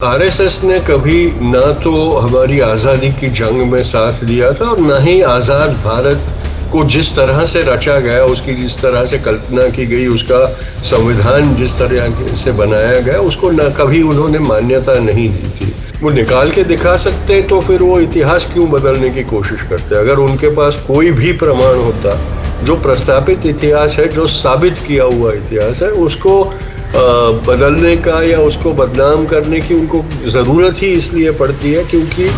RSS ने कभी ना तो हमारी आज़ादी की जंग में साथ दिया था और ना ही आज़ाद भारत को जिस तरह से रचा गया, उसकी जिस तरह से कल्पना की गई, उसका संविधान जिस तरह से बनाया गया, उसको ना कभी उन्होंने मान्यता नहीं दी थी। वो निकाल के दिखा सकते तो फिर वो इतिहास क्यों बदलने की कोशिश करते? अगर उनके पास कोई भी प्रमाण होता, जो प्रस्तावित इतिहास है, जो साबित किया हुआ इतिहास है, उसको बदलने का या उसको बदनाम करने की उनको ज़रूरत ही इसलिए पड़ती है क्योंकि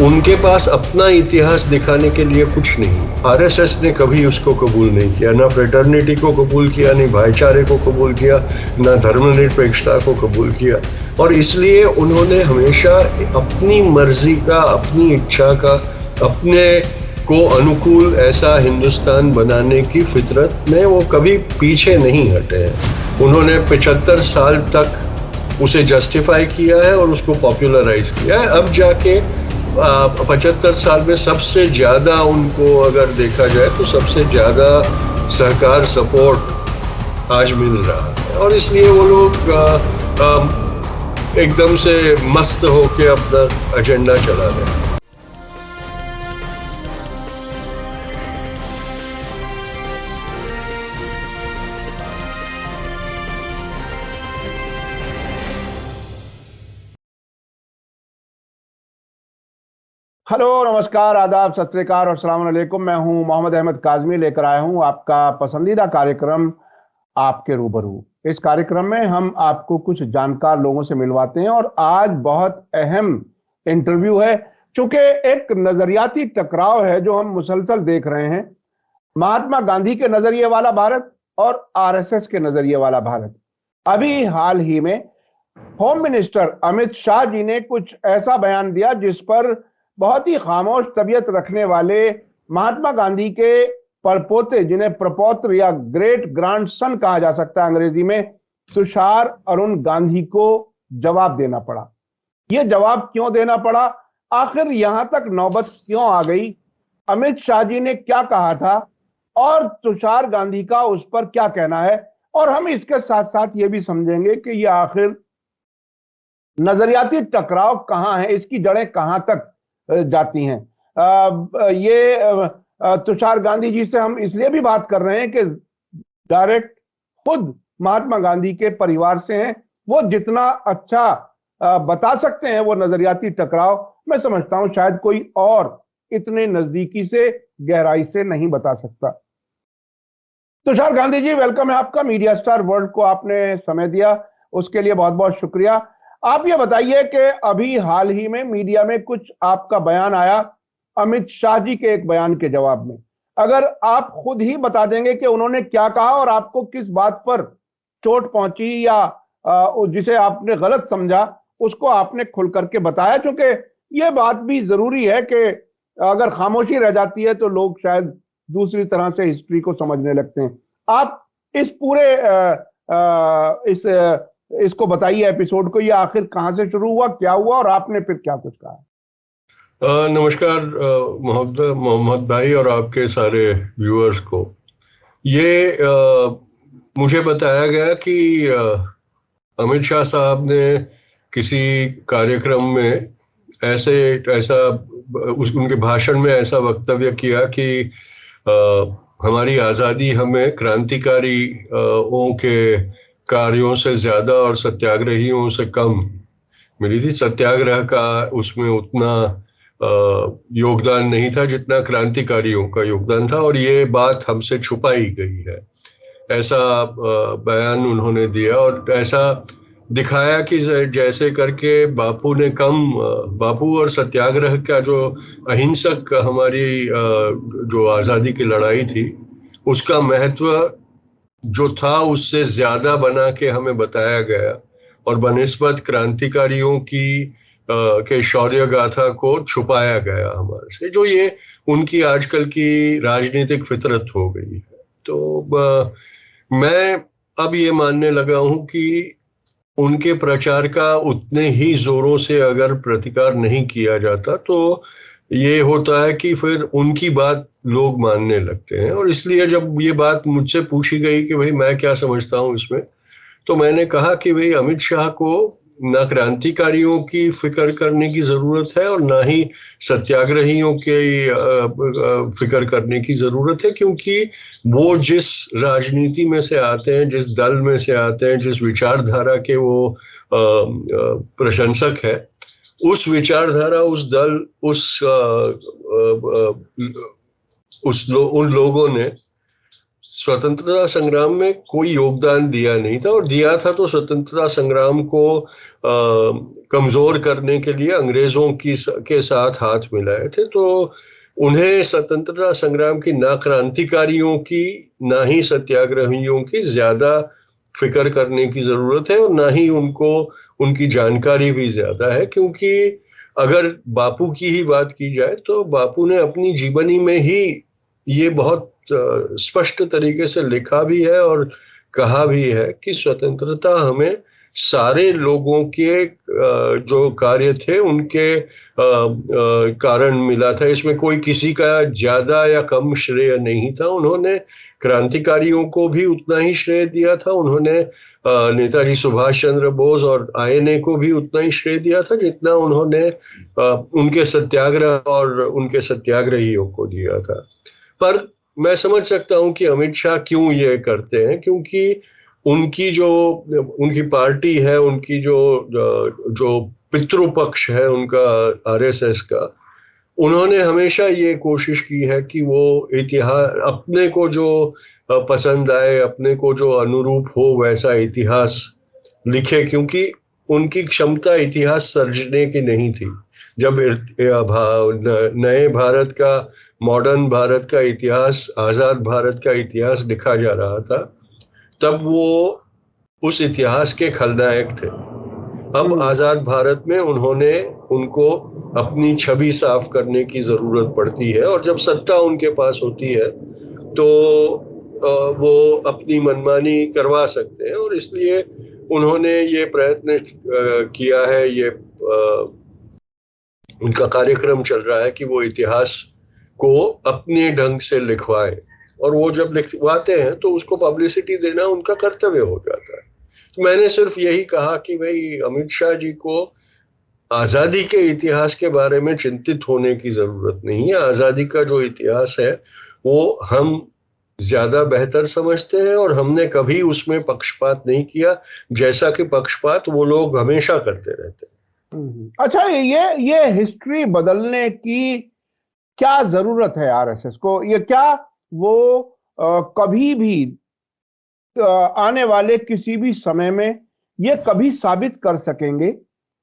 उनके पास अपना इतिहास दिखाने के लिए कुछ नहीं। आरएसएस ने कभी उसको कबूल नहीं किया, ना फ्रेटर्निटी को कबूल किया, नहीं भाईचारे को कबूल किया, ना धर्मनिरपेक्षता को कबूल किया। और इसलिए उन्होंने हमेशा अपनी मर्जी का, अपनी इच्छा का, अपने को अनुकूल ऐसा हिंदुस्तान बनाने की फितरत में वो कभी पीछे नहीं हटे हैं। उन्होंने 75 साल तक उसे जस्टिफाई किया है और उसको पॉपुलराइज किया है। अब जाके 75 साल में सबसे ज़्यादा उनको अगर देखा जाए तो सबसे ज़्यादा सहकार सपोर्ट आज मिल रहा है और इसलिए वो लोग एकदम से मस्त होके अपना एजेंडा चला रहे हैं। हेलो, नमस्कार, आदाब, सत श्री अकाल और अस्सलाम वालेकुम। मैं हूं मोहम्मद अहमद काज़मी, लेकर आया हूं आपका पसंदीदा कार्यक्रम आपके रूबरू। इस कार्यक्रम में हम आपको कुछ जानकार लोगों से मिलवाते हैं और आज बहुत अहम इंटरव्यू है, चूंकि एक नजरियाती टकराव है जो हम मुसलसल देख रहे हैं। महात्मा गांधी के नजरिए वाला भारत और आरएसएस के नजरिए वाला भारत। अभी हाल ही में होम मिनिस्टर अमित शाह जी ने कुछ ऐसा बयान दिया जिस पर बहुत ही खामोश तबीयत रखने वाले महात्मा गांधी के परपोते, जिन्हें प्रपौत्र या ग्रेट ग्रैंडसन कहा जा सकता है अंग्रेजी में, तुषार अरुण गांधी को जवाब देना पड़ा। यह जवाब क्यों देना पड़ा? आखिर यहां तक नौबत क्यों आ गई? अमित शाह जी ने क्या कहा था और तुषार गांधी का उस पर क्या कहना है? और हम इसके साथ साथ यह भी समझेंगे कि यह आखिर नजरियाती टकराव कहां है, इसकी जड़ें कहां तक जाती हैं। तुषार गांधी जी से हम इसलिए भी बात कर रहे हैं कि डायरेक्ट खुद महात्मा गांधी के परिवार से हैं। वो जितना अच्छा बता सकते हैं वो नजरियाती टकराव, मैं समझता हूं शायद कोई और इतने नजदीकी से, गहराई से नहीं बता सकता। तुषार गांधी जी, वेलकम है आपका। मीडिया स्टार वर्ल्ड को आपने समय दिया, उसके लिए बहुत बहुत शुक्रिया। आप ये बताइए कि अभी हाल ही में मीडिया में कुछ आपका बयान आया अमित शाह जी के एक बयान के जवाब में। अगर आप खुद ही बता देंगे कि उन्होंने क्या कहा और आपको किस बात पर चोट पहुंची या जिसे आपने गलत समझा, उसको आपने खुल करके बताया, क्योंकि यह बात भी जरूरी है कि अगर खामोशी रह जाती है तो लोग शायद दूसरी तरह से हिस्ट्री को समझने लगते हैं। आप इस पूरे इसको बताइए, एपिसोड को, ये आखिर कहां से शुरू हुआ, क्या हुआ और आपने फिर क्या कुछ कहा? नमस्कार मोहम्मद भाई और आपके सारे व्यूअर्स को। ये मुझे बताया गया कि अमित शाह साहब ने किसी कार्यक्रम में ऐसा उनके भाषण में ऐसा वक्तव्य किया कि हमारी आज़ादी हमें क्रांतिकारियों के कार्यों से ज़्यादा और सत्याग्रहियों से कम मिली थी। सत्याग्रह का उसमें उतना योगदान नहीं था जितना क्रांतिकारियों का योगदान था और ये बात हमसे छुपाई गई है, ऐसा बयान उन्होंने दिया और ऐसा दिखाया कि जैसे करके बापू और सत्याग्रह का जो अहिंसक हमारी जो आज़ादी की लड़ाई थी, उसका महत्व जो था उससे ज्यादा बना के हमें बताया गया और बनिस्बत क्रांतिकारियों की के शौर्य गाथा को छुपाया गया हमारे से, जो ये उनकी आजकल की राजनीतिक फितरत हो गई है। तो मैं अब ये मानने लगा हूं कि उनके प्रचार का उतने ही जोरों से अगर प्रतिकार नहीं किया जाता तो ये होता है कि फिर उनकी बात लोग मानने लगते हैं। और इसलिए जब ये बात मुझसे पूछी गई कि भाई मैं क्या समझता हूँ इसमें, तो मैंने कहा कि भाई अमित शाह को ना क्रांतिकारियों की फिक्र करने की जरूरत है और ना ही सत्याग्रहियों के फिक्र करने की जरूरत है, क्योंकि वो जिस राजनीति में से आते हैं, जिस दल में से आते हैं, जिस विचारधारा के वो प्रशंसक है, उस विचारधारा, उस दल, उन लोगों ने स्वतंत्रता संग्राम में कोई योगदान दिया नहीं था, और दिया था तो स्वतंत्रता संग्राम को कमजोर करने के लिए अंग्रेजों के साथ हाथ मिलाए थे। तो उन्हें स्वतंत्रता संग्राम की ना क्रांतिकारियों की, ना ही सत्याग्रहियों की ज्यादा फिक्र करने की जरूरत है, और ना ही उनको उनकी जानकारी भी ज्यादा है, क्योंकि अगर बापू की ही बात की जाए तो बापू ने अपनी जीवनी में ही ये बहुत स्पष्ट तरीके से लिखा भी है और कहा भी है कि स्वतंत्रता हमें सारे लोगों के जो कार्य थे उनके कारण मिला था। इसमें कोई किसी का ज्यादा या कम श्रेय नहीं था। उन्होंने क्रांतिकारियों को भी उतना ही श्रेय दिया था, उन्होंने नेताजी सुभाष चंद्र बोस और आईएनए को भी उतना ही श्रेय दिया था जितना उन्होंने उनके सत्याग्रह और उनके सत्याग्रहियों को दिया था। पर मैं समझ सकता हूं कि अमित शाह क्यों ये करते हैं, क्योंकि उनकी पार्टी है, उनकी जो पितृपक्ष है उनका, आरएसएस का, उन्होंने हमेशा ये कोशिश की है कि वो इतिहास अपने को जो पसंद आए, अपने को जो अनुरूप हो वैसा इतिहास लिखे, क्योंकि उनकी क्षमता इतिहास सर्जने की नहीं थी। जब नए भारत का, मॉडर्न भारत का इतिहास, आजाद भारत का इतिहास लिखा जा रहा था, तब वो उस इतिहास के खलनायक थे। अब आजाद भारत में उनको अपनी छवि साफ करने की जरूरत पड़ती है, और जब सत्ता उनके पास होती है तो वो अपनी मनमानी करवा सकते हैं, और इसलिए उन्होंने ये प्रयत्न किया है, ये उनका कार्यक्रम चल रहा है कि वो इतिहास को अपने ढंग से लिखवाए, और वो जब लिखवाते हैं तो उसको पब्लिसिटी देना उनका कर्तव्य हो जाता है। तो मैंने सिर्फ यही कहा कि भाई अमित शाह जी को आजादी के इतिहास के बारे में चिंतित होने की जरूरत नहीं है। आजादी का जो इतिहास है वो हम ज्यादा बेहतर समझते हैं, और हमने कभी उसमें पक्षपात नहीं किया, जैसा कि पक्षपात वो लोग हमेशा करते रहते हैं। अच्छा, ये हिस्ट्री बदलने की क्या जरूरत है आरएसएस को? ये क्या वो कभी भी आने वाले किसी भी समय में ये कभी साबित कर सकेंगे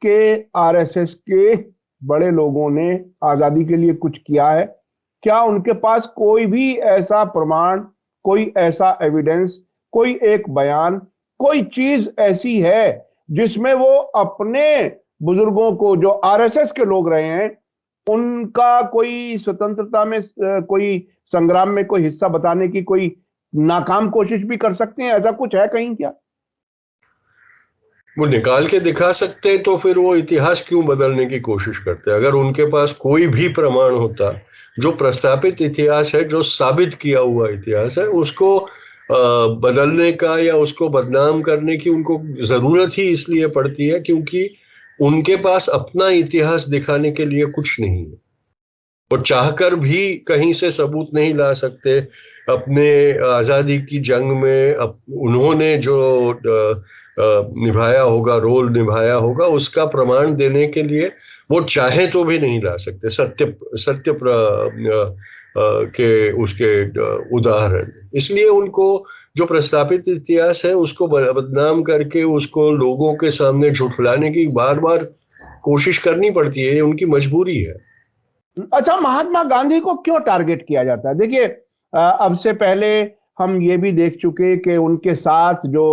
कि आरएसएस के बड़े लोगों ने आजादी के लिए कुछ किया है? क्या उनके पास कोई भी ऐसा प्रमाण, कोई ऐसा एविडेंस, कोई एक बयान, कोई चीज ऐसी है जिसमें वो अपने बुजुर्गों को, जो आरएसएस के लोग रहे हैं, उनका कोई स्वतंत्रता में कोई संग्राम में कोई हिस्सा बताने की कोई नाकाम कोशिश भी कर सकते हैं? ऐसा कुछ है कहीं क्या? वो निकाल के दिखा सकते हैं तो फिर वो इतिहास क्यों बदलने की कोशिश करते हैं? अगर उनके पास कोई भी प्रमाण होता, जो प्रस्थापित इतिहास है, जो साबित किया हुआ इतिहास है, उसको बदलने का या उसको बदनाम करने की उनको जरूरत ही इसलिए पड़ती है क्योंकि उनके पास अपना इतिहास दिखाने के लिए कुछ नहीं है। वो चाहकर भी कहीं से सबूत नहीं ला सकते। अपने आजादी की जंग में उन्होंने जो निभाया होगा, रोल निभाया होगा, उसका प्रमाण देने के लिए वो चाहे तो भी नहीं ला सकते सत्य के उसके उदाहरण। इसलिए उनको जो प्रस्तापित इतिहास है उसको बदनाम करके उसको लोगों के सामने झुठलाने की बार बार कोशिश करनी पड़ती है, ये उनकी मजबूरी है। अच्छा, महात्मा गांधी को क्यों टारगेट किया जाता है? देखिए, अब से पहले हम ये भी देख चुके कि उनके साथ जो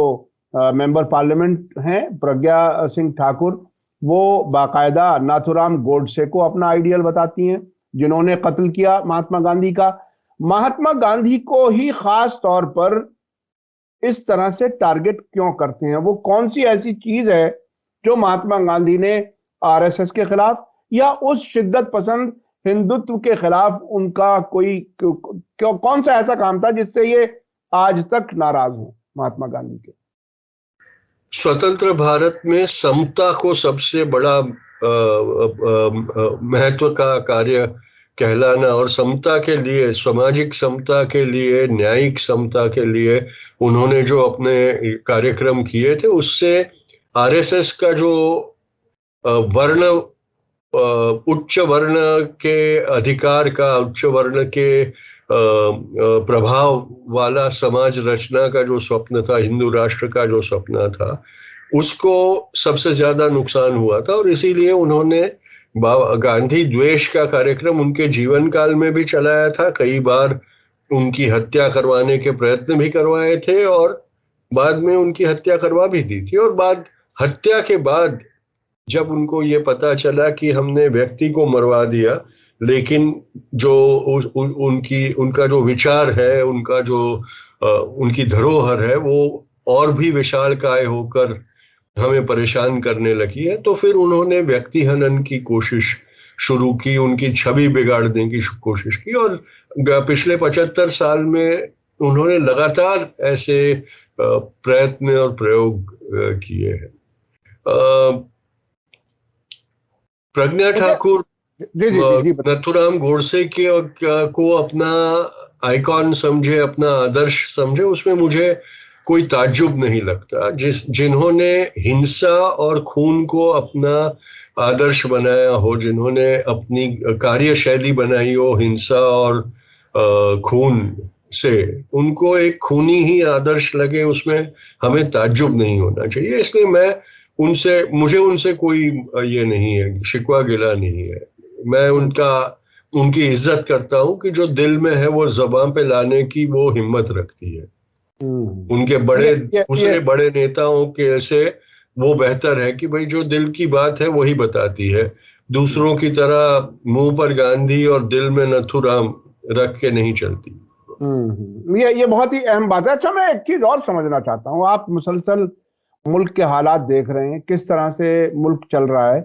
मेंबर पार्लियामेंट हैं, प्रज्ञा सिंह ठाकुर, वो बाकायदा नाथूराम गोडसे को अपना आइडियल बताती हैं, जिन्होंने कत्ल किया महात्मा गांधी का। महात्मा गांधी को ही खास तौर पर इस तरह से टारगेट क्यों करते हैं? वो कौन सी ऐसी चीज है जो महात्मा गांधी ने आरएसएस के खिलाफ या उस शिद्दत पसंद हिंदुत्व के खिलाफ उनका कोई कौन सा ऐसा काम था जिससे ये आज तक नाराज हो महात्मा गांधी के? स्वतंत्र भारत में समता को सबसे बड़ा महत्व का कार्य कहलाना, और समता के लिए, सामाजिक समता के लिए, न्यायिक समता के लिए उन्होंने जो अपने कार्यक्रम किए थे, उससे आरएसएस का जो वर्ण, उच्च वर्ण के अधिकार का, उच्च वर्ण के प्रभाव वाला समाज रचना का जो स्वप्न था, हिंदू राष्ट्र का जो सपना था, उसको सबसे ज्यादा नुकसान हुआ था। और इसीलिए उन्होंने गांधी द्वेष का कार्यक्रम उनके जीवन काल में भी चलाया था, कई बार उनकी हत्या करवाने के प्रयत्न भी करवाए थे, और बाद में उनकी हत्या करवा भी दी थी। और हत्या के बाद जब उनको ये पता चला कि हमने व्यक्ति को मरवा दिया, लेकिन जो उनका जो विचार है, उनका जो उनकी धरोहर है, वो और भी विशालकाय होकर हमें परेशान करने लगी है, तो फिर उन्होंने व्यक्ति हनन की कोशिश शुरू की, उनकी छवि बिगाड़ने की कोशिश की। और पिछले 75 साल में उन्होंने लगातार ऐसे प्रयत्न और प्रयोग किए हैं। प्रज्ञा ठाकुर जी जी जी जी नथुराम गोडसे को अपना आइकॉन समझे, अपना आदर्श समझे, उसमें मुझे कोई ताज्जुब नहीं लगता। जिन्होंने हिंसा और खून को अपना आदर्श बनाया हो, जिन्होंने अपनी कार्यशैली बनाई हो हिंसा और खून से, उनको एक खूनी ही आदर्श लगे, उसमें हमें ताज्जुब नहीं होना चाहिए। इसलिए मुझे उनसे कोई ये नहीं है, शिकवा गिला नहीं है। मैं उनकी इज्जत करता हूँ कि जो दिल में है वो जबान पे लाने की वो हिम्मत रखती है। उनके दूसरे बड़े नेताओं के से वो बेहतर है कि भाई जो दिल की बात है वही बताती है, दूसरों की तरह मुंह पर गांधी और दिल में नथुराम रख के नहीं चलती। ये बहुत ही अहम बात है। अच्छा, मैं एक चीज और समझना चाहता हूँ। आप मुसलसल मुल्क के हालात देख रहे हैं, किस तरह से मुल्क चल रहा है।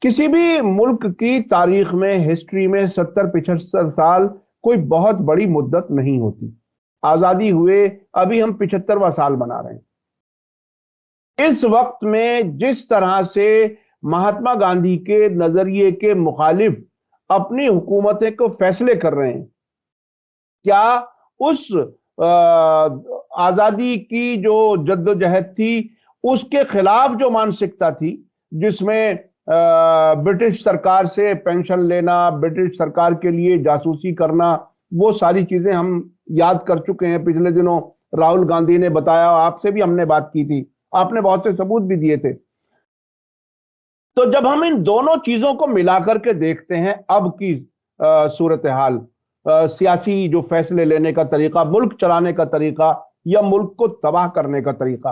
किसी भी मुल्क की तारीख में, हिस्ट्री में 70-75 साल कोई बहुत बड़ी मुद्दत नहीं होती। आजादी हुए अभी हम 75वां साल मना रहे हैं। इस वक्त में जिस तरह से महात्मा गांधी के नजरिए के मुखालिफ अपनी हुकूमतें को फैसले कर रहे हैं, क्या उस आजादी की जो जद्दोजहद थी उसके खिलाफ जो मानसिकता थी, जिसमें ब्रिटिश सरकार से पेंशन लेना, ब्रिटिश सरकार के लिए जासूसी करना, वो सारी चीजें हम याद कर चुके हैं। पिछले दिनों राहुल गांधी ने बताया, आपसे भी हमने बात की थी, आपने बहुत से सबूत भी दिए थे। तो जब हम इन दोनों चीजों को मिलाकर के देखते हैं, अब की सूरत हाल, सियासी जो फैसले लेने का तरीका, मुल्क चलाने का तरीका, या मुल्क को तबाह करने का तरीका,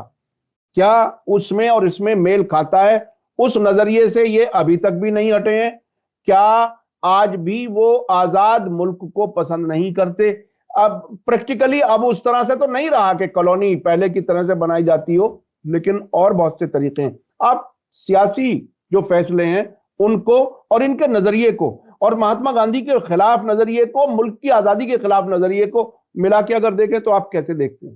क्या उसमें और इसमें मेल खाता है? उस नजरिए से ये अभी तक भी नहीं हटे हैं? क्या आज भी वो आजाद मुल्क को पसंद नहीं करते? अब प्रैक्टिकली अब उस तरह से तो नहीं रहा कि कॉलोनी पहले की तरह से बनाई जाती हो, लेकिन और बहुत से तरीके हैं। आप सियासी जो फैसले हैं उनको और इनके नजरिए को, और महात्मा गांधी के खिलाफ नजरिए को, मुल्क की आजादी के खिलाफ नजरिए को मिला के अगर देखें तो आप कैसे देखते हैं?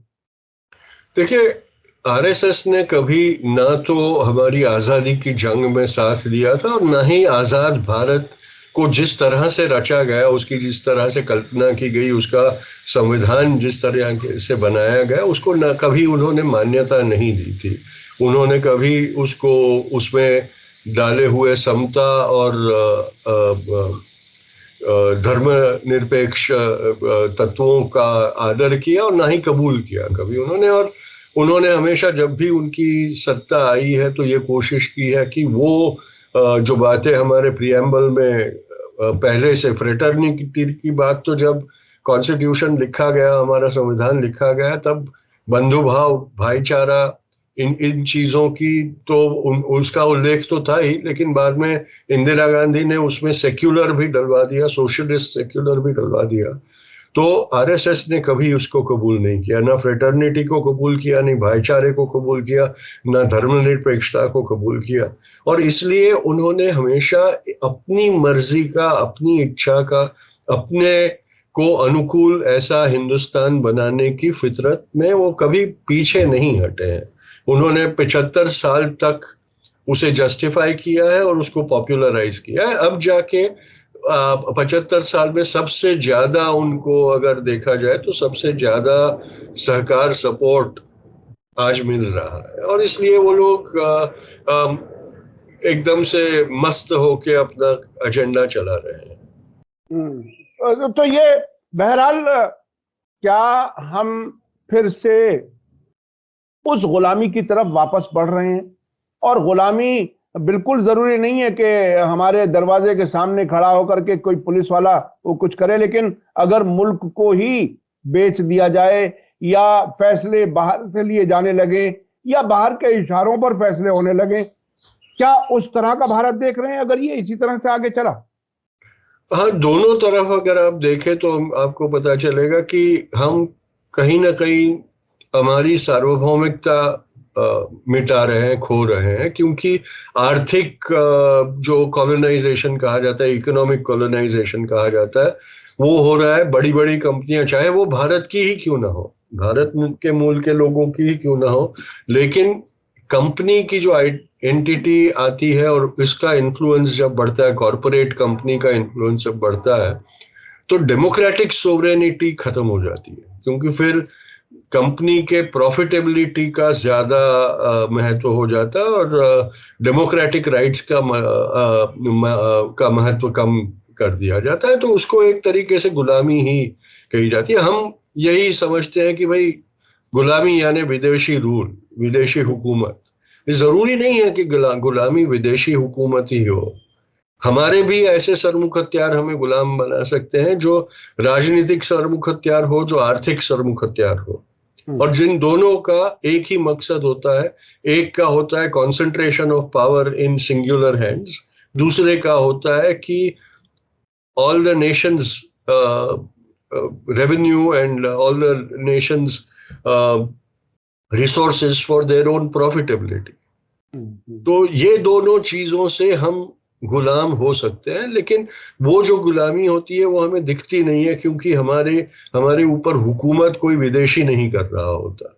देखिए, आरएसएस ने कभी ना तो हमारी आजादी की जंग में साथ दिया था, और ना ही आजाद भारत को जिस तरह से रचा गया, उसकी जिस तरह से कल्पना की गई, उसका संविधान जिस तरह से बनाया गया, उसको ना कभी उन्होंने मान्यता नहीं दी थी। उन्होंने कभी उसको, उसमें डाले हुए समता और धर्मनिरपेक्ष तत्वों का आदर किया और ना ही कबूल किया कभी उन्होंने। और उन्होंने हमेशा जब भी उनकी सत्ता आई है तो ये कोशिश की है कि वो जो बातें हमारे प्रियम्बल में पहले से, फ्रेटर्निटी की बात, तो जब कॉन्स्टिट्यूशन लिखा गया, हमारा संविधान लिखा गया, तब बंधुभाव, भाईचारा, इन चीजों की तो उसका उल्लेख तो था ही, लेकिन बाद में इंदिरा गांधी ने उसमें सेक्युलर भी डलवा दिया, सोशलिस्ट सेक्युलर भी डलवा दिया। तो आरएसएस ने कभी उसको कबूल नहीं किया, ना फ्रेटर्निटी को कबूल किया, नहीं भाईचारे को कबूल किया, ना धर्मनिरपेक्षता को कबूल किया। और इसलिए उन्होंने हमेशा अपनी मर्जी का, अपनी इच्छा का, अपने को अनुकूल ऐसा हिंदुस्तान बनाने की फितरत में वो कभी पीछे नहीं हटे हैं। उन्होंने 75 साल तक उसे जस्टिफाई किया है और उसको पॉपुलराइज किया है। अब जाके 75 साल में सबसे ज्यादा उनको अगर देखा जाए तो सबसे ज्यादा सहकार सपोर्ट आज मिल रहा है, और इसलिए वो लोग एकदम से मस्त होके अपना एजेंडा चला रहे हैं। तो ये बहरहाल क्या हम फिर से उस गुलामी की तरफ वापस बढ़ रहे हैं? और गुलामी बिल्कुल जरूरी नहीं है कि हमारे दरवाजे के सामने खड़ा होकर के कोई पुलिस वाला वो कुछ करे, लेकिन अगर मुल्क को ही बेच दिया जाए या फैसले बाहर से लिए जाने लगे या बाहर के इशारों पर फैसले होने लगे, क्या उस तरह का भारत देख रहे हैं अगर ये इसी तरह से आगे चला? हाँ, दोनों तरफ अगर आप देखें तो आपको पता चलेगा कि हम कहीं ना कहीं हमारी सार्वभौमिकता मिटा रहे हैं, खो रहे हैं, क्योंकि आर्थिक जो कॉलोनाइजेशन कहा जाता है, इकोनॉमिक कॉलोनाइजेशन कहा जाता है, वो हो रहा है। बड़ी बड़ी कंपनियां, चाहे वो भारत की ही क्यों ना हो, भारत के मूल के लोगों की ही क्यों ना हो, लेकिन कंपनी की जो एंटिटी आती है और इसका इन्फ्लुएंस जब बढ़ता है, कॉरपोरेट कंपनी का इन्फ्लुएंस जब बढ़ता है, तो डेमोक्रेटिक सोवरेनिटी खत्म हो जाती है, क्योंकि फिर कंपनी के प्रॉफिटेबिलिटी का ज्यादा महत्व हो जाता है और डेमोक्रेटिक राइट्स का महत्व कम कर दिया जाता है। तो उसको एक तरीके से गुलामी ही कही जाती है। हम यही समझते हैं कि भाई गुलामी यानी विदेशी रूल, विदेशी हुकूमत। जरूरी नहीं है कि गुलामी विदेशी हुकूमत ही हो। हमारे भी ऐसे सरमुख हथियार हमें गुलाम बना सकते हैं, जो राजनीतिक सरमुख हथियार हो, जो आर्थिक सरमुख हथियार हो, और जिन दोनों का एक ही मकसद होता है। एक का होता है concentration of power in singular hands, दूसरे का होता है कि all the Nations revenue and all the Nations resources for their own profitability. तो ये दोनों चीजों से हम गुलाम हो सकते हैं, लेकिन वो जो गुलामी होती है वो हमें दिखती नहीं है, क्योंकि हमारे ऊपर हुकूमत कोई विदेशी नहीं कर रहा होता।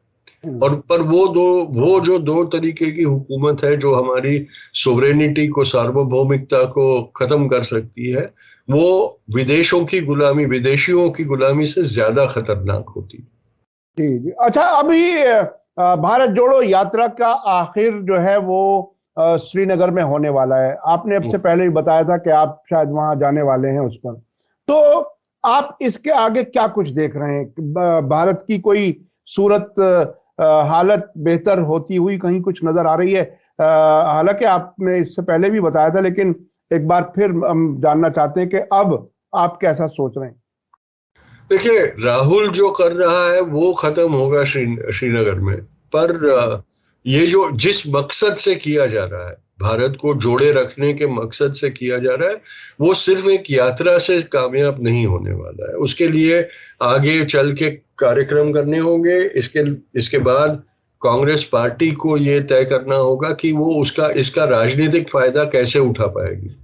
और पर वो जो दो तरीके की हुकूमत है जो हमारी सोवरेनिटी को, सार्वभौमिकता को खत्म कर सकती है, वो विदेशों की गुलामी, विदेशियों की गुलामी से ज्यादा खतरनाक होती है। जी जी। अच्छा, अभी भारत जोड़ो यात्रा का आखिर जो है वो श्रीनगर में होने वाला है। आपने अब से पहले ही बताया था कि आप शायद वहां जाने वाले हैं उस पर। तो आप इसके आगे क्या कुछ देख रहे हैं? भारत की कोई सूरत, हालत बेहतर होती हुई कहीं कुछ नजर आ रही है? हालांकि आपने इससे पहले भी बताया था, लेकिन एक बार फिर हम जानना चाहते हैं कि अब आप कैसा सोच रहे हैं? देखिए, राहुल जो कर रहा है वो खत्म होगा श्रीनगर में, पर ये जो जिस मकसद से किया जा रहा है, भारत को जोड़े रखने के मकसद से किया जा रहा है, वो सिर्फ एक यात्रा से कामयाब नहीं होने वाला है। उसके लिए आगे चल के कार्यक्रम करने होंगे। इसके बाद कांग्रेस पार्टी को ये तय करना होगा कि वो इसका राजनीतिक फायदा कैसे उठा पाएगी।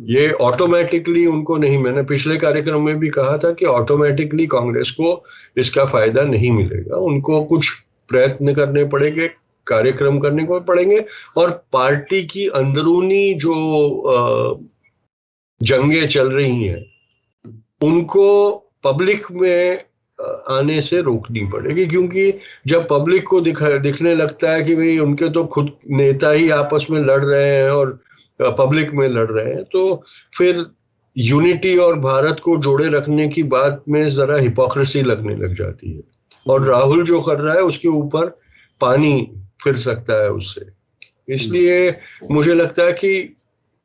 ये ऑटोमेटिकली उनको नहीं, मैंने पिछले कार्यक्रम में भी कहा था कि ऑटोमेटिकली कांग्रेस को इसका फायदा नहीं मिलेगा। उनको कुछ प्रयत्न करने पड़ेंगे, कार्यक्रम करने को पड़ेंगे, और पार्टी की अंदरूनी जो जंगें चल रही हैं उनको पब्लिक में आने से रोकनी पड़ेगी, क्योंकि जब पब्लिक को दिखने लगता है कि भाई उनके तो खुद नेता ही आपस में लड़ रहे हैं और पब्लिक में लड़ रहे हैं, तो फिर यूनिटी और भारत को जोड़े रखने की बात में जरा हिपोक्रेसी लगने लग जाती है। और राहुल जो कर रहा है उसके ऊपर पानी फिर सकता है उससे। इसलिए मुझे लगता है कि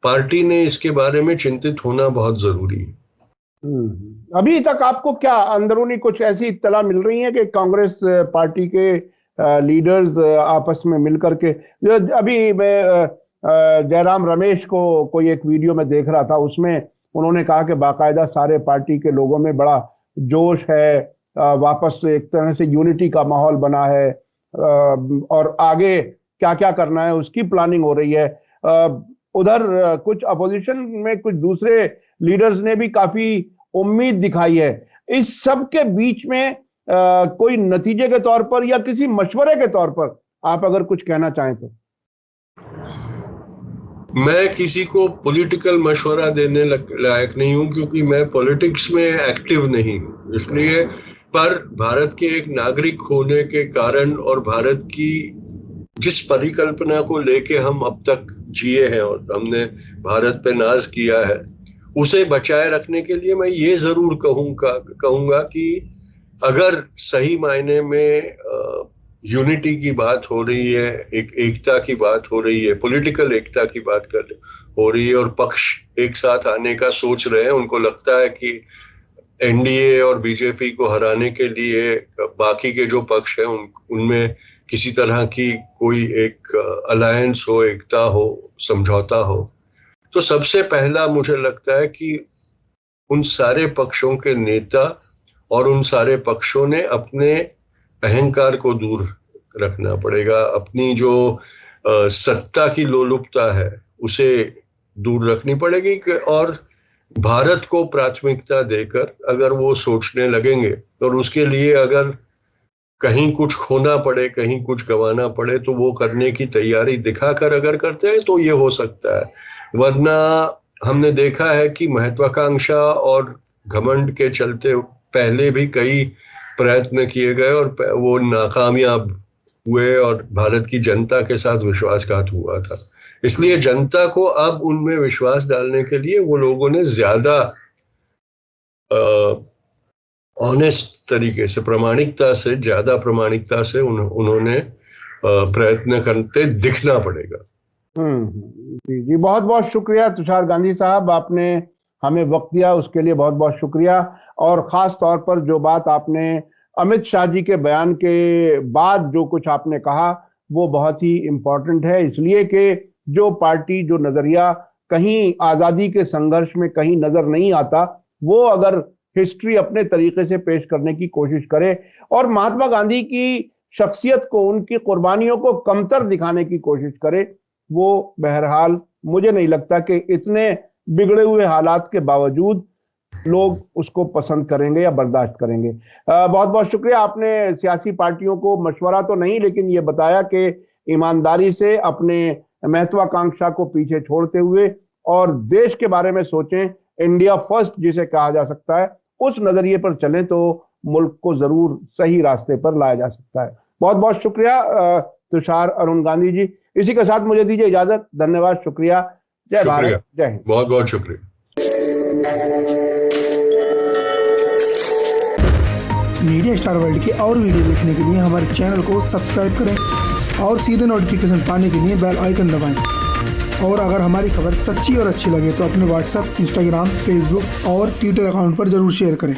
पार्टी ने इसके बारे में चिंतित होना बहुत जरूरी है। अभी तक आपको क्या अंदरूनी कुछ ऐसी इत्तला मिल रही है कि कांग्रेस पार्टी के लीडर्स आपस में मिलकर के, अभी मैं जयराम रमेश को कोई एक वीडियो में देख रहा था, उसमें उन्होंने कहा कि बाकायदा सारे पार्टी के लोगों में बड़ा जोश है, वापस एक तरह से यूनिटी का माहौल बना है, और आगे क्या क्या करना है उसकी प्लानिंग हो रही है। उधर कुछ अपोजिशन में कुछ दूसरे लीडर्स ने भी काफी उम्मीद दिखाई है। इस सब के बीच में कोई नतीजे के तौर पर या किसी मशवरे के तौर पर आप अगर कुछ कहना चाहें तो। मैं किसी को पॉलिटिकल मशवरा देने लायक नहीं हूं, क्योंकि मैं पॉलिटिक्स में एक्टिव नहीं हूं। इसलिए पर भारत के एक नागरिक होने के कारण और भारत की जिस परिकल्पना को लेके हम अब तक जिए हैं और हमने भारत पे नाज किया है, उसे बचाए रखने के लिए मैं ये जरूर कहूंगा कि अगर सही मायने में यूनिटी की बात हो रही है, एकता की बात हो रही है, पॉलिटिकल एकता की बात हो रही है, और पक्ष एक साथ आने का सोच रहे हैं, उनको लगता है कि एनडीए और बीजेपी को हराने के लिए बाकी के जो पक्ष हैं उनमें किसी तरह की कोई एक अलायंस हो, एकता हो, समझौता हो, तो सबसे पहला मुझे लगता है कि उन सारे पक्षों के नेता और उन सारे पक्षों ने अपने अहंकार को दूर रखना पड़ेगा। अपनी जो सत्ता की लोलुपता है उसे दूर रखनी पड़ेगी, और भारत को प्राथमिकता देकर अगर वो सोचने लगेंगे, और उसके लिए अगर कहीं कुछ खोना पड़े, कहीं कुछ गंवाना पड़े, तो वो करने की तैयारी दिखाकर अगर करते हैं तो ये हो सकता है। वरना हमने देखा है कि महत्वाकांक्षा और घमंड के चलते पहले भी कई प्रयत्न किए गए और वो नाकामयाब हुए, और भारत की जनता के साथ विश्वासघात हुआ था। इसलिए जनता को अब उनमें विश्वास डालने के लिए वो लोगों ने ज्यादा ऑनेस्ट तरीके से, ज्यादा प्रामाणिकता से उन्होंने प्रयत्न करते दिखना पड़ेगा। जी जी, बहुत बहुत शुक्रिया तुषार गांधी साहब, आपने हमें वक्त दिया, उसके लिए बहुत बहुत शुक्रिया। और खास तौर पर जो बात आपने अमित शाह जी के बयान के बाद जो कुछ आपने कहा वो बहुत ही इम्पोर्टेंट है, इसलिए कि जो पार्टी, जो नजरिया कहीं आजादी के संघर्ष में कहीं नजर नहीं आता, वो अगर हिस्ट्री अपने तरीके से पेश करने की कोशिश करे और महात्मा गांधी की शख्सियत को, उनकी कुर्बानियों को कमतर दिखाने की कोशिश करे, वो बहरहाल मुझे नहीं लगता कि इतने बिगड़े हुए हालात के बावजूद लोग उसको पसंद करेंगे या बर्दाश्त करेंगे। बहुत बहुत शुक्रिया। आपने सियासी पार्टियों को मशवरा तो नहीं, लेकिन ये बताया कि ईमानदारी से अपने महत्वाकांक्षा को पीछे छोड़ते हुए और देश के बारे में सोचें, इंडिया फर्स्ट जिसे कहा जा सकता है, उस नजरिए पर चलें तो मुल्क को जरूर सही रास्ते पर लाया जा सकता है। बहुत बहुत शुक्रिया तुषार अरुण गांधी जी। इसी के साथ मुझे दीजिए इजाजत। धन्यवाद, शुक्रिया। जय भारत, जय हिंद। बहुत बहुत शुक्रिया। मीडिया स्टार वर्ल्ड के और वीडियो देखने के लिए हमारे चैनल को सब्सक्राइब करें और सीधे नोटिफिकेशन पाने के लिए बेल आइकन दबाएं। और अगर हमारी खबर सच्ची और अच्छी लगे तो अपने व्हाट्सएप, इंस्टाग्राम, फेसबुक और ट्विटर अकाउंट पर जरूर शेयर करें।